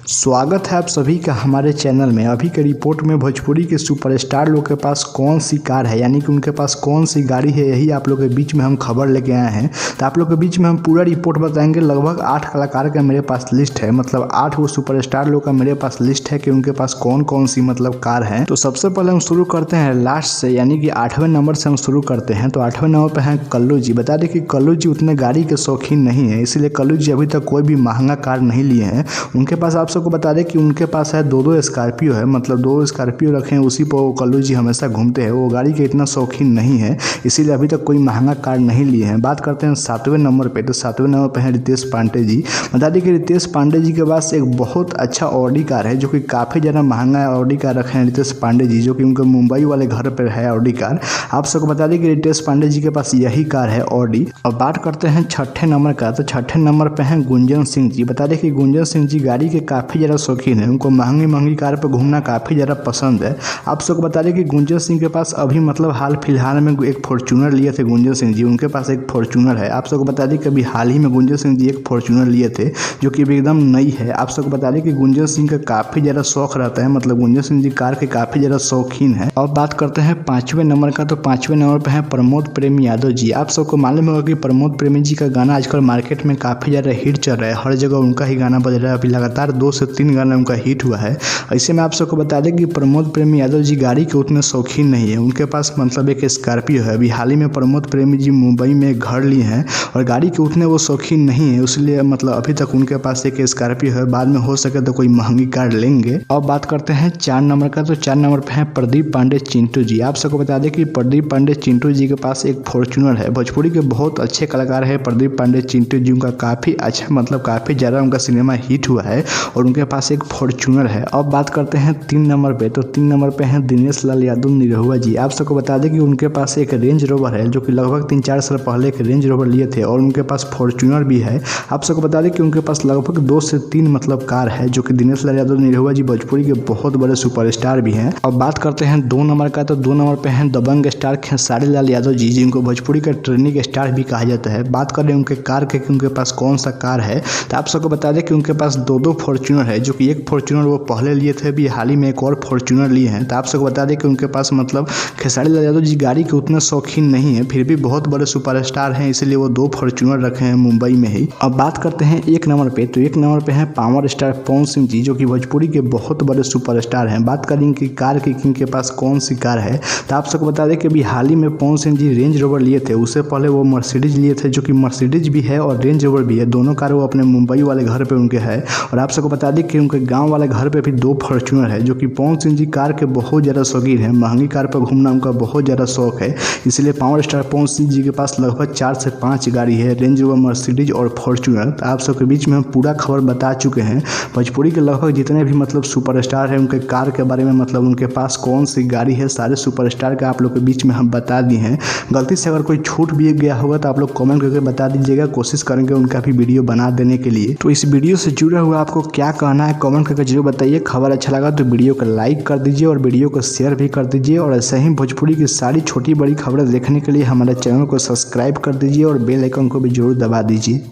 स्वागत है आप सभी का हमारे चैनल में। अभी के रिपोर्ट में भोजपुरी के सुपरस्टार लोग के पास कौन सी कार है, यानी कि उनके पास कौन सी गाड़ी है, यही आप लोग के बीच में हम खबर लेके आए हैं। तो आप लोग के बीच में हम पूरा रिपोर्ट बताएंगे। लगभग 8 कलाकार का मेरे पास लिस्ट है, मतलब 8 वो सुपरस्टार लोग का मेरे पास लिस्ट है कि उनके पास कौन कौन सी मतलब कार है। तो सबसे पहले हम शुरू करते हैं लास्ट से, यानी कि 8वें नंबर से हम शुरू करते हैं। तो 8वें नंबर पर हैं कल्लू जी। बता दें कि कल्लू जी उतने गाड़ी के शौकीन नहीं है, इसीलिए कल्लू जी अभी तक कोई भी महंगा कार नहीं लिए हैं। उनके पास आप सबको बता दें कि उनके पास है दो स्कॉर्पियो है, मतलब 2 स्कॉर्पियो रखे हैं, उसी पर वो कल्लू जी हमेशा घूमते हैं। वो गाड़ी के इतना शौकीन नहीं है, इसीलिए अभी तक कोई महंगा कार नहीं लिए हैं। बात करते हैं 7वें नंबर पे। तो 7वें नंबर पे है रितेश पांडे जी। बता दें कि रितेश पांडे जी के पास एक बहुत अच्छा ऑडी कार है, जो कि काफ़ी ज़्यादा महंगा ऑडी कार रखे हैं रितेश पांडे जी, जो कि उनके मुंबई वाले घर पर है ऑडी कार। आप सबको बता दें कि रितेश पांडे जी के पास यही कार है ऑडी। और बात करते हैं 6ठे नंबर का। तो 6ठे नंबर पे हैं गुंजन सिंह जी। बता दें कि गुंजन सिंह जी गाड़ी के काफ़ी ज़्यादा शौकीन है, उनको महंगी कार पर घूमना काफ़ी ज़्यादा पसंद है। आप सबको बता दें कि गुंजन सिंह के पास अभी मतलब हाल फिलहाल में एक फॉर्च्यूनर लिए थे गुंजन सिंह जी, उनके पास एक फॉर्च्यूनर है। आप सबको बता दें कि अभी हाल ही में गुंजन सिंह जी एक फॉर्च्यूनर लिए थे, जो कि अभी एकदम नई है। आप सबको बता दें कि गुंजन सिंह का काफ़ी ज़्यादा शौक रहता है, मतलब गुंजन सिंह जी कार के काफ़ी ज़्यादा शौकीन है। और बात करते हैं 5वें नंबर का। तो 5वें नंबर पर है प्रमोद प्रेम यादव जी। आप सबको मालूम होगा कि प्रमोद प्रेमी जी का गाना आजकल मार्केट में काफ़ी ज़्यादा हिट चल रहा है, हर जगह उनका ही गाना बज रहा है। अभी लगातार 2 से 3 गाना उनका हिट हुआ है। ऐसे में आप सबको बता दें कि प्रमोद प्रेमी यादव जी गाड़ी के उतने शौकीन नहीं है, उनके पास मतलब एक स्कॉर्पियो है। अभी हाल ही में प्रमोद प्रेमी जी मुंबई में घर लिए हैं और गाड़ी के उतने वो शौकीन नहीं है, इसलिए मतलब अभी तक उनके पास एक स्कॉर्पियो है। बाद में हो सके तो कोई महंगी कार लेंगे। अब बात करते हैं 4 नंबर का। तो 4 नंबर पे है प्रदीप पांडे चिंटू जी। आप सबको बता दें कि प्रदीप पांडे चिंटू जी के पास एक फॉर्च्यूनर है। भोजपुरी के बहुत अच्छे कलाकार है प्रदीप पांडे चिंटू जी, उनका काफ़ी अच्छा मतलब काफ़ी ज़्यादा उनका सिनेमा हिट हुआ है और उनके पास एक फॉर्च्यूनर है। अब बात करते हैं 3 नंबर पे। तो 3 नंबर पे हैं दिनेश लाल यादव निरहुआ जी। आप सबको बता दें कि उनके पास एक रेंज रोवर है, जो कि लगभग 3-4 साल पहले एक रेंज रोवर लिए थे, और उनके पास फॉर्च्यूनर भी है। आप सबको बता दें कि उनके पास लगभग 2 से 3 मतलब कार है, जो कि दिनेश लाल यादव निरहुआ जी भोजपुरी के बहुत बड़े सुपरस्टार भी हैं। अब बात करते हैं 2 नंबर का। तो 2 नंबर पे हैं दबंग स्टार खेसारी लाल यादव जी, जिनको भोजपुरी का ट्रेंडिंग स्टार भी कहा जाता है। बात करें उनके कार के कि उनके पास कौन सा कार है, तो आप सबको बता दें कि उनके पास 2 फॉर्च्यूनर है, जो कि एक फॉर्च्यूनर वो पहले लिए थे, अभी हाल ही में एक और फॉर्च्यूनर लिए हैं। तो आप सबको बता दें कि उनके पास मतलब खेसारी लाल यादव जी गाड़ी के उतने शौकीन नहीं है, फिर भी बहुत बड़े सुपरस्टार हैं, इसलिए वो 2 फॉर्च्यूनर रखे हैं मुंबई में ही। अब बात करते हैं 1 नंबर पे। तो 1 नंबर पे हैं पावर स्टार पवन सिंह जी, जो कि भोजपुरी के बहुत बड़े सुपरस्टार हैं। बात करेंगे कि कार की किनके पास कौन सी कार है, तो आप सबको बता दें कि अभी हाल ही में पवन सिंह जी रेंज रोवर लिए थे, उससे पहले वो मर्सिडीज लिए थे, जो कि मर्सिडीज भी है और रेंज रोवर भी है। दोनों कार वो अपने मुंबई वाले घर पे उनके है। और आप सबको बता दें कि उनके गांव वाले घर पे भी 2 फॉर्च्यूनर है, जो कि पवन सिंह जी कार के बहुत ज़्यादा शौकीन है। महंगी कार पर घूमना उनका बहुत ज़्यादा शौक है, इसलिए पावर स्टार पवन सिंह जी के पास लगभग 4 से 5 गाड़ी है, रेंज रोवर, मर्सिडीज और फॉर्च्यूनर। तो आप सबके बीच में हम पूरा खबर बता चुके हैं। भोजपुरी के लगभग जितने भी मतलब सुपरस्टार हैं, उनके कार के बारे में, मतलब उनके पास कौन सी गाड़ी है, सारे सुपरस्टार का आप लोग के बीच में हम बता दिए हैं। गलती से अगर कोई छूट भी गया होगा तो आप लोग कमेंट करके बता दीजिएगा, कोशिश करेंगे उनका भी वीडियो बना देने के लिए। तो इस वीडियो से जुड़ा हुआ आपको क्या कहना है कमेंट करके जरूर बताइए। खबर अच्छा लगा तो वीडियो को लाइक कर दीजिए और वीडियो को शेयर भी कर दीजिए। और ऐसे ही भोजपुरी की सारी छोटी बड़ी खबरें देखने के लिए हमारे चैनल को सब्सक्राइब कर दीजिए और बेल आइकन को भी जरूर दबा दीजिए।